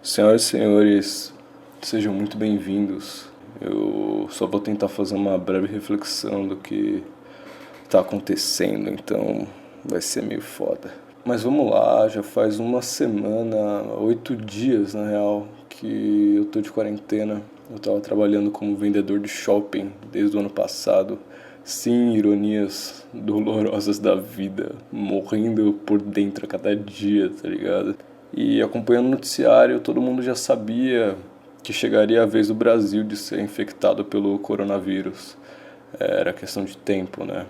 Senhoras e senhores, sejam muito bem-vindos. Eu só vou tentar fazer uma breve reflexão do que está acontecendo, então vai ser meio foda. Mas vamos lá, já faz uma semana, 8 dias na real, que eu tô de quarentena. Eu tava trabalhando como vendedor de shopping desde o ano passado. Sim, ironias dolorosas da vida, morrendo por dentro a cada dia, tá ligado? E acompanhando o noticiário, todo mundo já sabia que chegaria a vez do Brasil de ser infectado pelo coronavírus. Era questão de tempo, né?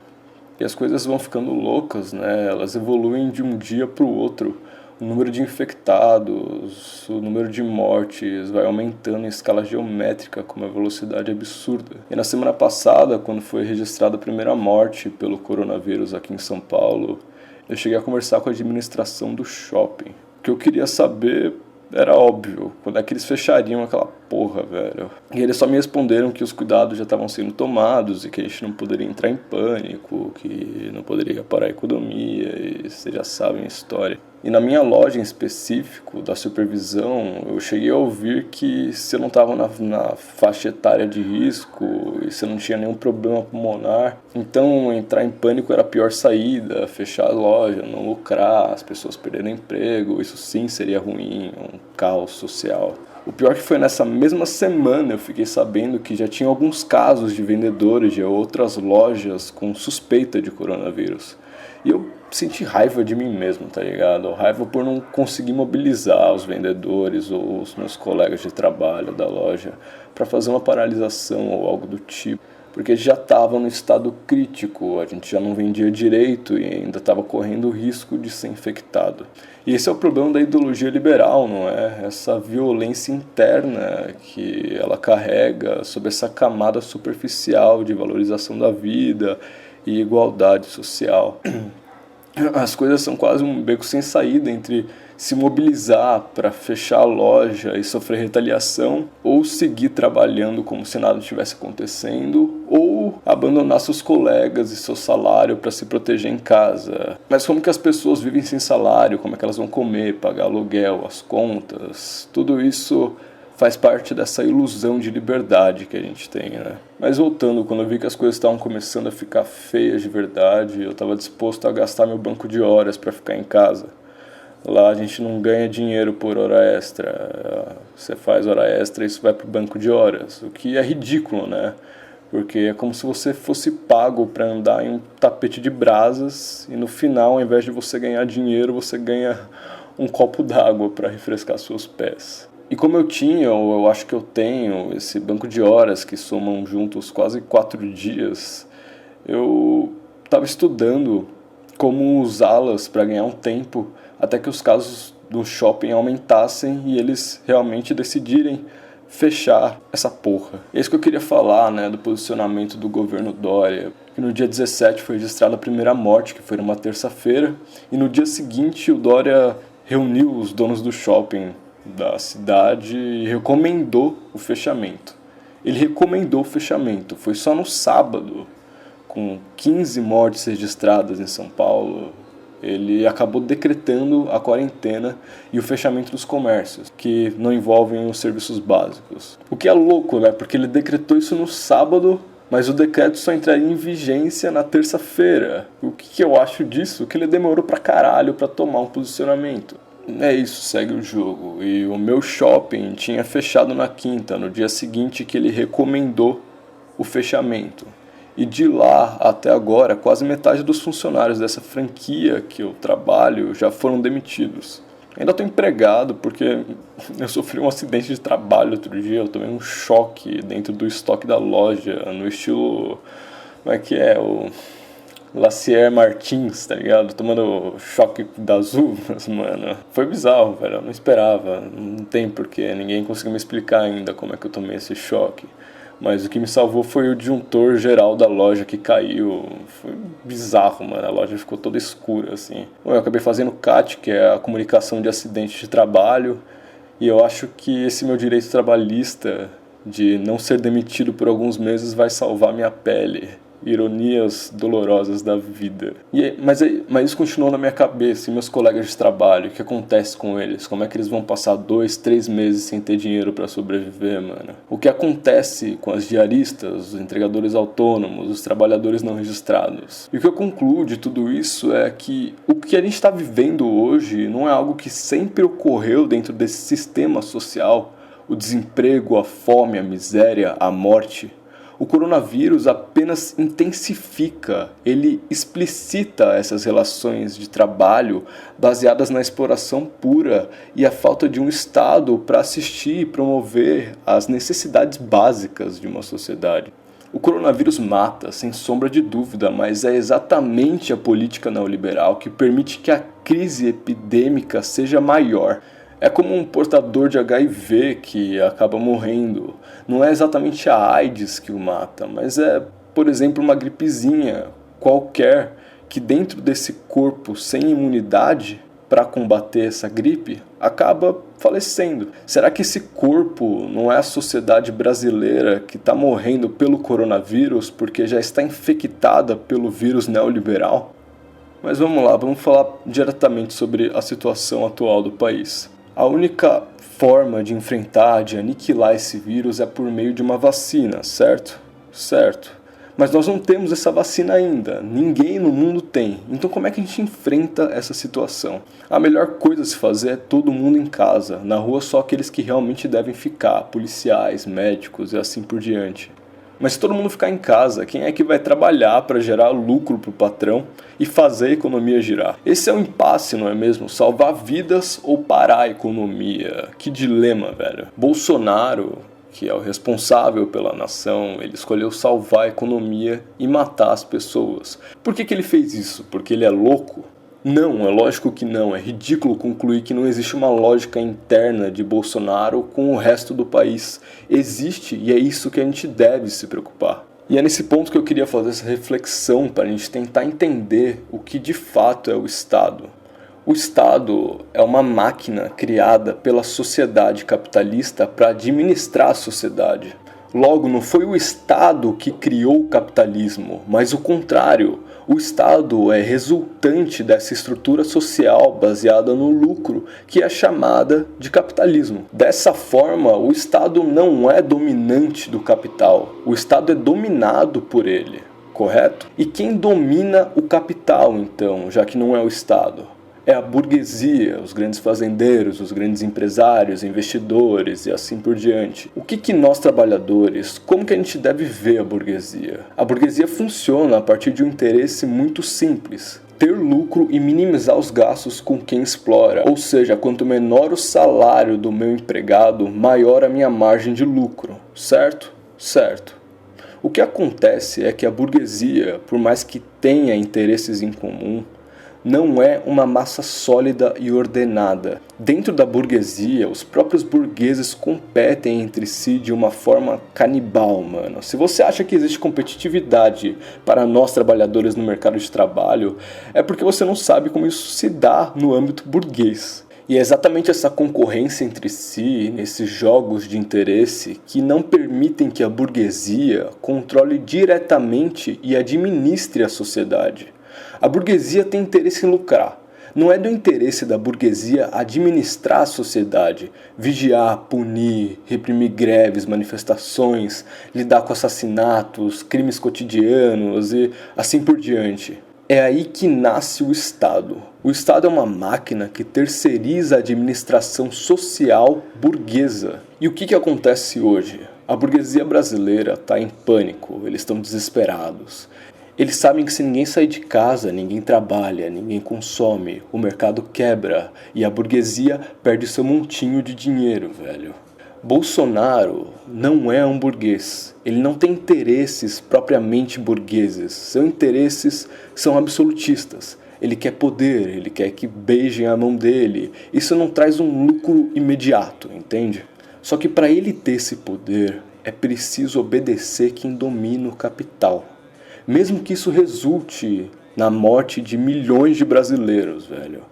E as coisas vão ficando loucas, né? Elas evoluem de um dia para o outro. O número de infectados, o número de mortes vai aumentando em escala geométrica com uma velocidade absurda. E na semana passada, quando foi registrada a primeira morte pelo coronavírus aqui em São Paulo, eu cheguei a conversar com a administração do shopping. O que eu queria saber era óbvio, quando é que eles fechariam aquela porra, velho. E eles só me responderam que os cuidados já estavam sendo tomados e que a gente não poderia entrar em pânico, que não poderia parar a economia, e vocês já sabem a história. E na minha loja em específico, da supervisão, eu cheguei a ouvir que se eu não estava na faixa etária de risco e se eu não tinha nenhum problema pulmonar, então entrar em pânico era a pior saída, fechar a loja, não lucrar, as pessoas perderem emprego, isso sim seria ruim, um caos social. O pior é que foi nessa mesma semana eu fiquei sabendo que já tinha alguns casos de vendedores de outras lojas com suspeita de coronavírus. E eu senti raiva de mim mesmo, tá ligado? Raiva por não conseguir mobilizar os vendedores ou os meus colegas de trabalho da loja para fazer uma paralisação ou algo do tipo. Porque já estava no estado crítico, a gente já não vendia direito e ainda estava correndo o risco de ser infectado. E esse é o problema da ideologia liberal, não é? Essa violência interna que ela carrega sobre essa camada superficial de valorização da vida e igualdade social. As coisas são quase um beco sem saída entre se mobilizar para fechar a loja e sofrer retaliação, ou seguir trabalhando como se nada estivesse acontecendo, ou abandonar seus colegas e seu salário para se proteger em casa. Mas como que as pessoas vivem sem salário? Como é que elas vão comer, pagar aluguel, as contas? Tudo isso faz parte dessa ilusão de liberdade que a gente tem, né? Mas voltando, quando eu vi que as coisas estavam começando a ficar feias de verdade, eu estava disposto a gastar meu banco de horas para ficar em casa. Lá a gente não ganha dinheiro por hora extra. Você faz hora extra e isso vai pro banco de horas, o que é ridículo, né? Porque é como se você fosse pago para andar em um tapete de brasas e no final, ao invés de você ganhar dinheiro, você ganha um copo d'água para refrescar seus pés. E como eu tinha, ou eu acho que eu tenho, esse banco de horas que somam juntos quase 4 dias, eu estava estudando como usá-las para ganhar um tempo até que os casos do shopping aumentassem e eles realmente decidirem fechar essa porra. É isso que eu queria falar, né, do posicionamento do governo Dória. Que no dia 17 foi registrada a primeira morte, que foi numa terça-feira, e no dia seguinte o Dória reuniu os donos do shopping da cidade e recomendou o fechamento. Ele recomendou o fechamento, foi só no sábado, com 15 mortes registradas em São Paulo, ele acabou decretando a quarentena e o fechamento dos comércios, que não envolvem os serviços básicos. O que é louco, né? Porque ele decretou isso no sábado, mas o decreto só entraria em vigência na terça-feira. O que eu acho disso? Que ele demorou pra caralho pra tomar um posicionamento. É isso, segue o jogo. E o meu shopping tinha fechado na quinta, no dia seguinte que ele recomendou o fechamento. E de lá até agora, quase metade dos funcionários dessa franquia que eu trabalho já foram demitidos. Ainda estou empregado porque eu sofri um acidente de trabalho outro dia, eu tomei um choque dentro do estoque da loja, no estilo, como é que é, o Lacier Martins, tá ligado? Tomando choque das uvas, mano. Foi bizarro, velho, eu não esperava, não tem porquê, ninguém conseguiu me explicar ainda como é que eu tomei esse choque. Mas o que me salvou foi o disjuntor geral da loja que caiu. Foi bizarro, mano. A loja ficou toda escura, assim. Eu acabei fazendo CAT, que é a comunicação de acidente de trabalho. E eu acho que esse meu direito trabalhista de não ser demitido por alguns meses vai salvar minha pele. Ironias dolorosas da vida. Mas isso continuou na minha cabeça, e meus colegas de trabalho, o que acontece com eles? Como é que eles vão passar 2, 3 meses sem ter dinheiro para sobreviver, mano? O que acontece com as diaristas, os entregadores autônomos, os trabalhadores não registrados? E o que eu concluo de tudo isso é que o que a gente está vivendo hoje não é algo que sempre ocorreu dentro desse sistema social. O desemprego, a fome, a miséria, a morte. O coronavírus apenas intensifica, ele explicita essas relações de trabalho baseadas na exploração pura e a falta de um Estado para assistir e promover as necessidades básicas de uma sociedade. O coronavírus mata, sem sombra de dúvida, mas é exatamente a política neoliberal que permite que a crise epidêmica seja maior. É como um portador de HIV que acaba morrendo. Não é exatamente a AIDS que o mata, mas é, por exemplo, uma gripezinha qualquer que dentro desse corpo sem imunidade para combater essa gripe acaba falecendo. Será que esse corpo não é a sociedade brasileira que está morrendo pelo coronavírus porque já está infectada pelo vírus neoliberal? Mas vamos lá, vamos falar diretamente sobre a situação atual do país. A única forma de enfrentar, de aniquilar esse vírus é por meio de uma vacina, certo? Certo. Mas nós não temos essa vacina ainda, ninguém no mundo tem. Então como é que a gente enfrenta essa situação? A melhor coisa a se fazer é todo mundo em casa, na rua só aqueles que realmente devem ficar, policiais, médicos e assim por diante. Mas se todo mundo ficar em casa, quem é que vai trabalhar para gerar lucro para o patrão e fazer a economia girar? Esse é o impasse, não é mesmo? Salvar vidas ou parar a economia? Que dilema, velho. Bolsonaro, que é o responsável pela nação, ele escolheu salvar a economia e matar as pessoas. Por que ele fez isso? Porque ele é louco? Não, é lógico que não. É ridículo concluir que não existe uma lógica interna de Bolsonaro com o resto do país. Existe, e é isso que a gente deve se preocupar. E é nesse ponto que eu queria fazer essa reflexão para a gente tentar entender o que de fato é o Estado. O Estado é uma máquina criada pela sociedade capitalista para administrar a sociedade. Logo, não foi o Estado que criou o capitalismo, mas o contrário. O Estado é resultante dessa estrutura social baseada no lucro, que é chamada de capitalismo. Dessa forma, o Estado não é dominante do capital, o Estado é dominado por ele, correto? E quem domina o capital, então, já que não é o Estado? É a burguesia, os grandes fazendeiros, os grandes empresários, investidores e assim por diante. O que nós trabalhadores, como que a gente deve ver a burguesia? A burguesia funciona a partir de um interesse muito simples: ter lucro e minimizar os gastos com quem explora. Ou seja, quanto menor o salário do meu empregado, maior a minha margem de lucro. Certo? Certo. O que acontece é que a burguesia, por mais que tenha interesses em comum, não é uma massa sólida e ordenada. Dentro da burguesia, os próprios burgueses competem entre si de uma forma canibal, mano. Se você acha que existe competitividade para nós trabalhadores no mercado de trabalho, é porque você não sabe como isso se dá no âmbito burguês. E é exatamente essa concorrência entre si, nesses jogos de interesse, que não permitem que a burguesia controle diretamente e administre a sociedade. A burguesia tem interesse em lucrar. Não é do interesse da burguesia administrar a sociedade, vigiar, punir, reprimir greves, manifestações, lidar com assassinatos, crimes cotidianos e assim por diante. É aí que nasce o Estado. O Estado é uma máquina que terceiriza a administração social burguesa. E o que acontece hoje? A burguesia brasileira está em pânico, eles estão desesperados. Eles sabem que se ninguém sair de casa, ninguém trabalha, ninguém consome, o mercado quebra e a burguesia perde seu montinho de dinheiro, velho. Bolsonaro não é um burguês. Ele não tem interesses propriamente burgueses. Seus interesses são absolutistas. Ele quer poder, ele quer que beijem a mão dele. Isso não traz um lucro imediato, entende? Só que para ele ter esse poder, é preciso obedecer quem domina o capital. Mesmo que isso resulte na morte de milhões de brasileiros, velho.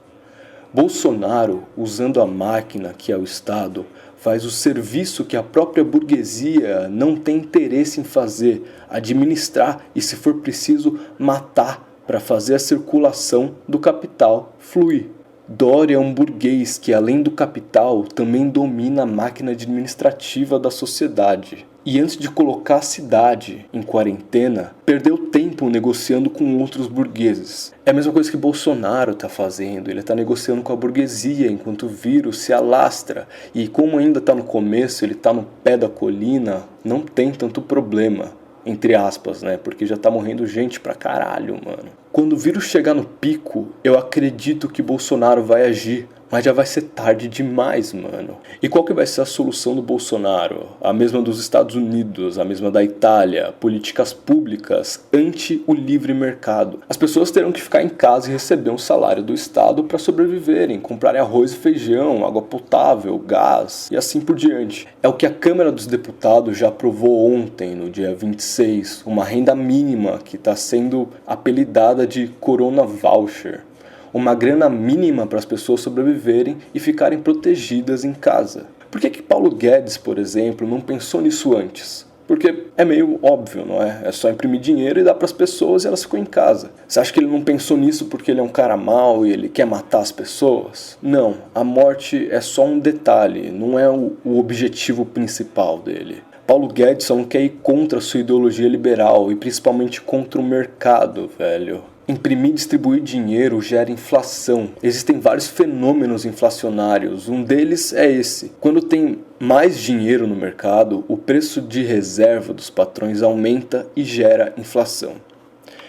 Bolsonaro, usando a máquina que é o Estado, faz o serviço que a própria burguesia não tem interesse em fazer, administrar e, se for preciso, matar para fazer a circulação do capital fluir. Dória é um burguês que, além do capital, também domina a máquina administrativa da sociedade. E antes de colocar a cidade em quarentena, perdeu tempo negociando com outros burgueses. É a mesma coisa que Bolsonaro está fazendo, ele está negociando com a burguesia enquanto o vírus se alastra. E como ainda está no começo, ele está no pé da colina, não tem tanto problema. Entre aspas, né? Porque já tá morrendo gente pra caralho, mano. Quando o vírus chegar no pico, eu acredito que Bolsonaro vai agir. Mas já vai ser tarde demais, mano. E qual que vai ser a solução do Bolsonaro? A mesma dos Estados Unidos, a mesma da Itália. Políticas públicas anti o livre mercado. As pessoas terão que ficar em casa e receber um salário do Estado para sobreviverem, comprarem arroz e feijão, água potável, gás e assim por diante. É o que a Câmara dos Deputados já aprovou ontem, no dia 26, uma renda mínima que está sendo apelidada de Corona Voucher. Uma grana mínima para as pessoas sobreviverem e ficarem protegidas em casa. Por que Paulo Guedes, por exemplo, não pensou nisso antes? Porque é meio óbvio, não é? É só imprimir dinheiro e dar para as pessoas e elas ficam em casa. Você acha que ele não pensou nisso porque ele é um cara mau e ele quer matar as pessoas? Não, a morte é só um detalhe, não é o objetivo principal dele. Paulo Guedes só não quer ir contra a sua ideologia liberal e principalmente contra o mercado, velho. Imprimir e distribuir dinheiro gera inflação. Existem vários fenômenos inflacionários. Um deles é esse. Quando tem mais dinheiro no mercado, o preço de reserva dos patrões aumenta e gera inflação.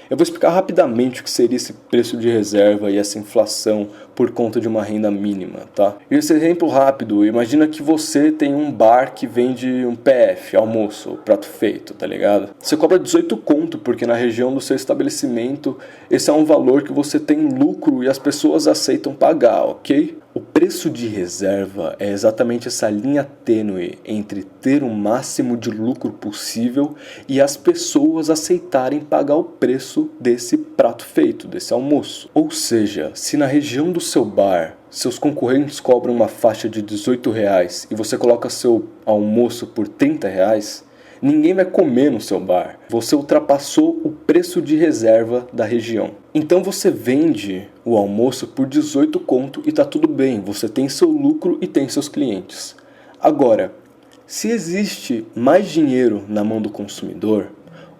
Eu vou explicar rapidamente o que seria esse preço de reserva e essa inflação por conta de uma renda mínima, tá? E esse exemplo rápido, imagina que você tem um bar que vende um PF, almoço, prato feito, tá ligado? Você cobra 18 conto porque na região do seu estabelecimento esse é um valor que você tem lucro e as pessoas aceitam pagar, ok? O preço de reserva é exatamente essa linha tênue entre ter o máximo de lucro possível e as pessoas aceitarem pagar o preço desse prato feito, desse almoço. Ou seja, se na região do seu bar seus concorrentes cobram uma faixa de R$18 e você coloca seu almoço por R$30, ninguém vai comer no seu bar. Você ultrapassou o preço de reserva da região. Então você vende o almoço por 18 conto e tá tudo bem. Você tem seu lucro e tem seus clientes. Agora, se existe mais dinheiro na mão do consumidor,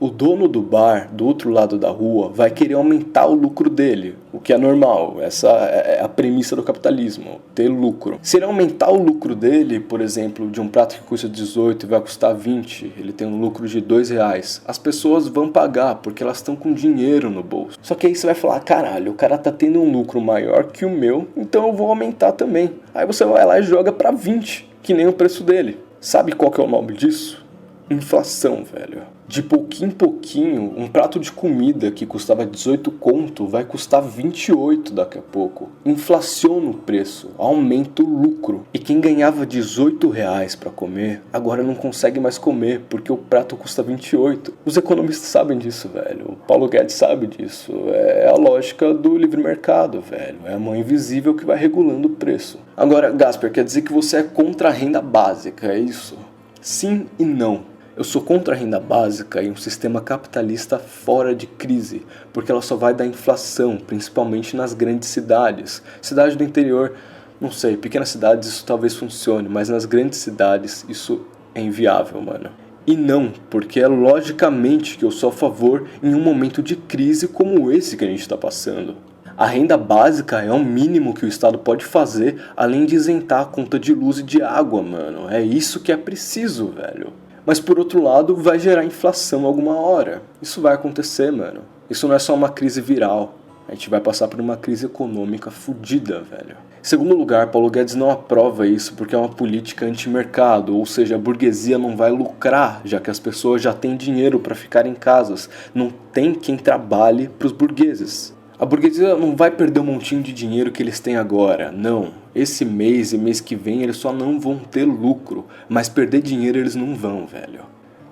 o dono do bar do outro lado da rua vai querer aumentar o lucro dele, o que é normal. Essa é a premissa do capitalismo, ter lucro. Se ele aumentar o lucro dele, por exemplo, de um prato que custa 18 e vai custar 20, ele tem um lucro de R$2, as pessoas vão pagar porque elas estão com dinheiro no bolso. Só que aí você vai falar, caralho, o cara tá tendo um lucro maior que o meu, então eu vou aumentar também. Aí você vai lá e joga pra 20, que nem o preço dele. Sabe qual que é o nome disso? Inflação, velho. De pouquinho em pouquinho, um prato de comida que custava 18 conto vai custar 28 daqui a pouco. Inflaciona o preço, aumenta o lucro. E quem ganhava R$18 para comer, agora não consegue mais comer, porque o prato custa 28. Os economistas sabem disso, velho. O Paulo Guedes sabe disso. É a lógica do livre mercado, velho. É a mão invisível que vai regulando o preço. Agora, Gasper, quer dizer que você é contra a renda básica, é isso? Sim e não. Eu sou contra a renda básica e um sistema capitalista fora de crise, porque ela só vai dar inflação, principalmente nas grandes cidades. Cidade do interior, não sei, pequenas cidades isso talvez funcione, mas nas grandes cidades isso é inviável, mano. E não, porque é logicamente que eu sou a favor em um momento de crise como esse que a gente está passando. A renda básica é o mínimo que o Estado pode fazer, além de isentar a conta de luz e de água, mano. É isso que é preciso, velho. Mas por outro lado, vai gerar inflação alguma hora. Isso vai acontecer, mano. Isso não é só uma crise viral. A gente vai passar por uma crise econômica fodida, velho. Em segundo lugar, Paulo Guedes não aprova isso porque é uma política anti-mercado, ou seja, a burguesia não vai lucrar, já que as pessoas já têm dinheiro para ficar em casas. Não tem quem trabalhe para os burgueses. A burguesia não vai perder um montinho de dinheiro que eles têm agora, não. Esse mês e mês que vem eles só não vão ter lucro, mas perder dinheiro eles não vão, velho.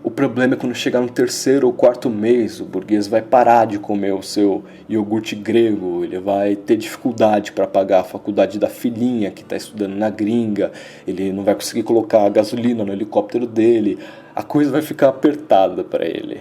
O O problema é quando chegar no terceiro ou quarto mês, o burguês vai parar de comer o seu iogurte grego, ele vai ter dificuldade para pagar a faculdade da filhinha que está estudando na gringa, ele não vai conseguir colocar gasolina no helicóptero dele, a coisa vai ficar apertada para ele.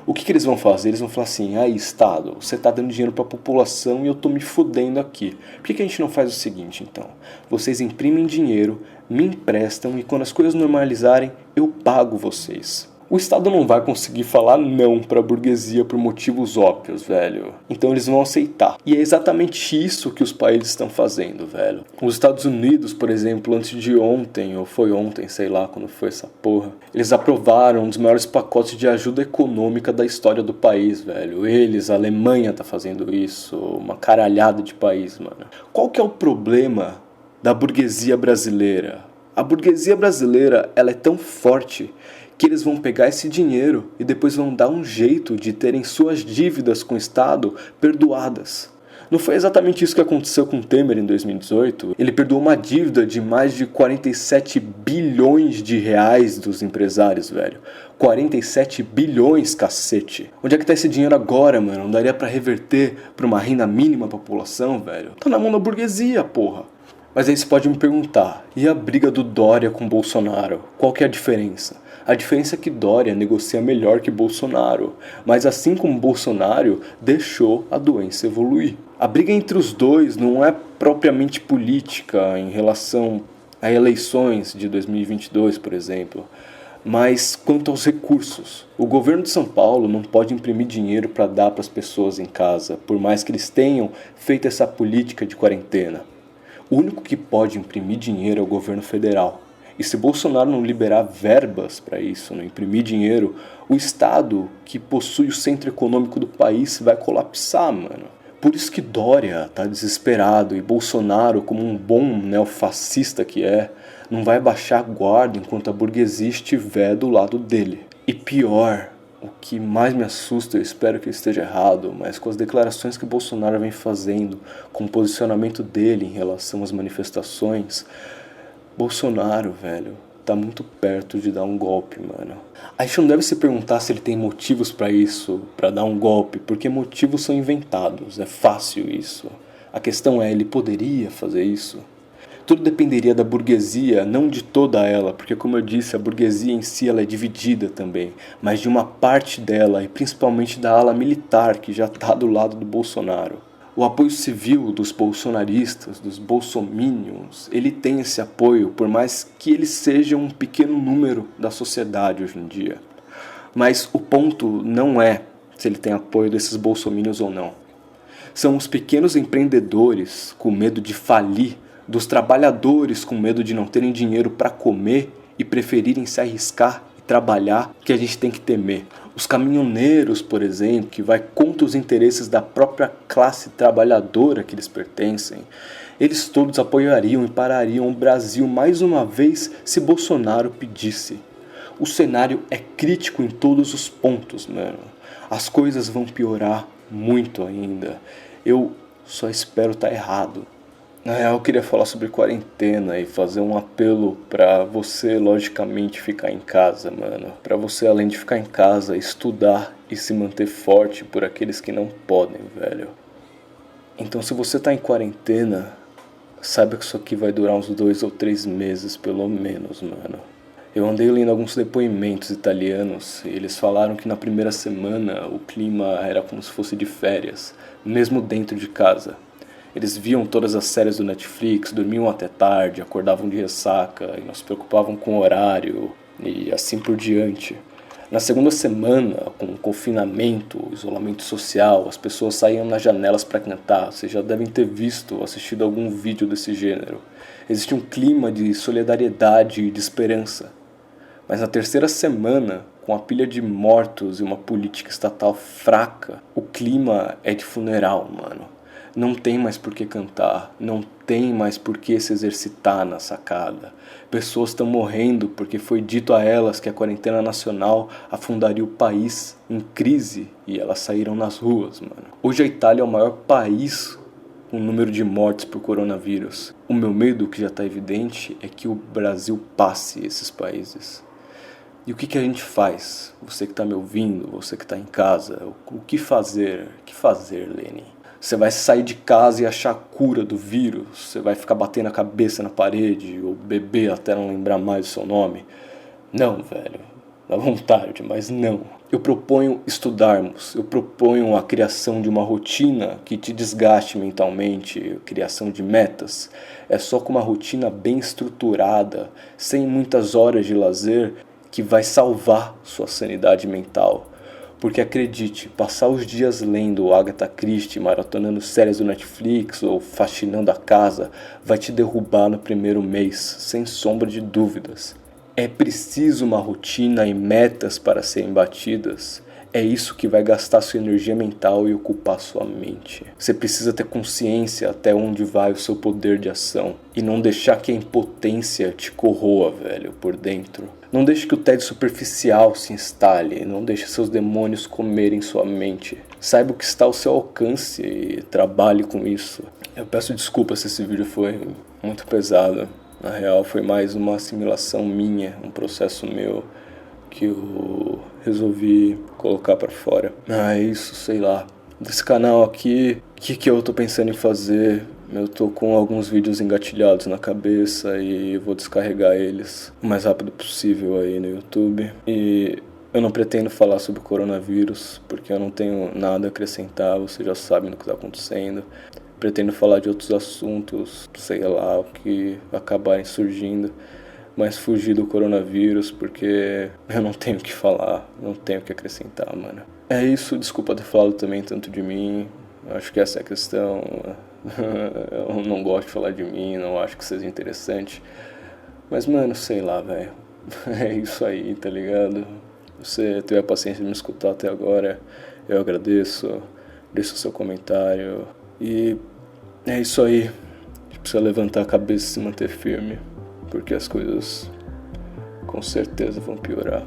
O que eles vão fazer? Eles vão falar assim: aí Estado, você está dando dinheiro para a população e eu estou me fudendo aqui. Por que a gente não faz o seguinte então? Vocês imprimem dinheiro, me emprestam e quando as coisas normalizarem, eu pago vocês. O Estado não vai conseguir falar não para a burguesia por motivos óbvios, velho. Então eles vão aceitar. E é exatamente isso que os países estão fazendo, velho. Os Estados Unidos, por exemplo, antes de ontem, ou foi ontem, sei lá quando foi essa porra, eles aprovaram um dos maiores pacotes de ajuda econômica da história do país, velho. Eles, a Alemanha tá fazendo isso, uma caralhada de país, mano. Qual que é o problema da burguesia brasileira? A burguesia brasileira, ela é tão forte que eles vão pegar esse dinheiro e depois vão dar um jeito de terem suas dívidas com o Estado perdoadas. Não foi exatamente isso que aconteceu com Temer em 2018? Ele perdoou uma dívida de mais de 47 bilhões de reais dos empresários, velho. 47 bilhões, cacete. Onde é que tá esse dinheiro agora, mano? Não daria pra reverter pra uma renda mínima pra população, velho? Tá na mão da burguesia, porra. Mas aí você pode me perguntar, e a briga do Dória com Bolsonaro? Qual que é a diferença? A diferença é que Dória negocia melhor que Bolsonaro, mas assim como Bolsonaro, deixou a doença evoluir. A briga entre os dois não é propriamente política em relação a eleições de 2022, por exemplo, mas quanto aos recursos. O governo de São Paulo não pode imprimir dinheiro para dar para as pessoas em casa, por mais que eles tenham feito essa política de quarentena. O único que pode imprimir dinheiro é o governo federal. E se Bolsonaro não liberar verbas para isso, não imprimir dinheiro, o Estado, que possui o centro econômico do país, vai colapsar, mano. Por isso que Dória tá desesperado e Bolsonaro, como um bom neofascista que é, não vai baixar a guarda enquanto a burguesia estiver do lado dele. E pior, o que mais me assusta, eu espero que eu esteja errado, mas com as declarações que Bolsonaro vem fazendo, com o posicionamento dele em relação às manifestações, Bolsonaro, velho, tá muito perto de dar um golpe, mano. A gente não deve se perguntar se ele tem motivos pra isso, pra dar um golpe, porque motivos são inventados, é fácil isso. A questão é, ele poderia fazer isso? Tudo dependeria da burguesia, não de toda ela, porque como eu disse, a burguesia em si ela é dividida também, mas de uma parte dela, e principalmente da ala militar, que já tá do lado do Bolsonaro. O apoio civil dos bolsonaristas, dos bolsominions, ele tem esse apoio, por mais que ele seja um pequeno número da sociedade hoje em dia. Mas o ponto não é se ele tem apoio desses bolsominions ou não. São os pequenos empreendedores com medo de falir, dos trabalhadores com medo de não terem dinheiro para comer e preferirem se arriscar e trabalhar, que a gente tem que temer. Os caminhoneiros, por exemplo, que vai contra os interesses da própria classe trabalhadora que eles pertencem, eles todos apoiariam e parariam o Brasil mais uma vez se Bolsonaro pedisse. O cenário é crítico em todos os pontos, mano. As coisas vão piorar muito ainda. Eu só espero estar errado. Na real, eu queria falar sobre quarentena e fazer um apelo pra você, logicamente, ficar em casa, mano. Pra você, além de ficar em casa, estudar e se manter forte por aqueles que não podem, velho. Então, se você tá em quarentena, saiba que isso aqui vai durar uns 2 ou 3 meses, pelo menos, mano. Eu andei lendo alguns depoimentos italianos e eles falaram que na primeira semana o clima era como se fosse de férias, mesmo dentro de casa. Eles viam todas as séries do Netflix, dormiam até tarde, acordavam de ressaca e não se preocupavam com o horário e assim por diante. Na segunda semana, com o confinamento, o isolamento social, as pessoas saíam nas janelas para cantar. Vocês já devem ter visto ou assistido algum vídeo desse gênero. Existe um clima de solidariedade e de esperança. Mas na terceira semana, com a pilha de mortos e uma política estatal fraca, o clima é de funeral, mano. Não tem mais por que cantar, não tem mais por que se exercitar na sacada. Pessoas estão morrendo porque foi dito a elas que a quarentena nacional afundaria o país em crise e elas saíram nas ruas, mano. Hoje a Itália é o maior país com número de mortes por coronavírus. O meu medo, que já está evidente, é que o Brasil passe esses países. E o que a gente faz? Você que está me ouvindo, você que está em casa, o que fazer? O que fazer, Lenin? Você vai sair de casa e achar a cura do vírus? Você vai ficar batendo a cabeça na parede ou beber até não lembrar mais o seu nome? Não, velho. Dá vontade, mas não. Eu proponho estudarmos, eu proponho a criação de uma rotina que te desgaste mentalmente, a criação de metas. É só com uma rotina bem estruturada, sem muitas horas de lazer, que vai salvar sua sanidade mental. Porque acredite, passar os dias lendo Agatha Christie, maratonando séries do Netflix ou faxinando a casa, vai te derrubar no primeiro mês, sem sombra de dúvidas. É preciso uma rotina e metas para serem batidas. É isso que vai gastar sua energia mental e ocupar sua mente. Você precisa ter consciência até onde vai o seu poder de ação. E não deixar que a impotência te corroa, velho, por dentro. Não deixe que o tédio superficial se instale. Não deixe seus demônios comerem sua mente. Saiba o que está ao seu alcance e trabalhe com isso. Eu peço desculpas se esse vídeo foi muito pesado. Na real, foi mais uma assimilação minha, um processo meu que eu resolvi colocar pra fora. É isso, sei lá. Desse canal aqui, o que eu tô pensando em fazer? Eu tô com alguns vídeos engatilhados na cabeça e vou descarregar eles o mais rápido possível aí no YouTube. E eu não pretendo falar sobre o coronavírus, porque eu não tenho nada a acrescentar, vocês já sabem do que tá acontecendo. Pretendo falar de outros assuntos, sei lá, o que acabarem surgindo, mas fugir do coronavírus, porque eu não tenho o que falar, não tenho o que acrescentar, mano. É isso, desculpa ter falado também tanto de mim, acho que essa é a questão. Eu não gosto de falar de mim, não acho que seja interessante, mas, mano, sei lá, velho. É isso aí, tá ligado? Você teve a paciência de me escutar até agora, eu agradeço, deixa o seu comentário. E é isso aí, a gente precisa levantar a cabeça e se manter firme, porque as coisas com certeza vão piorar.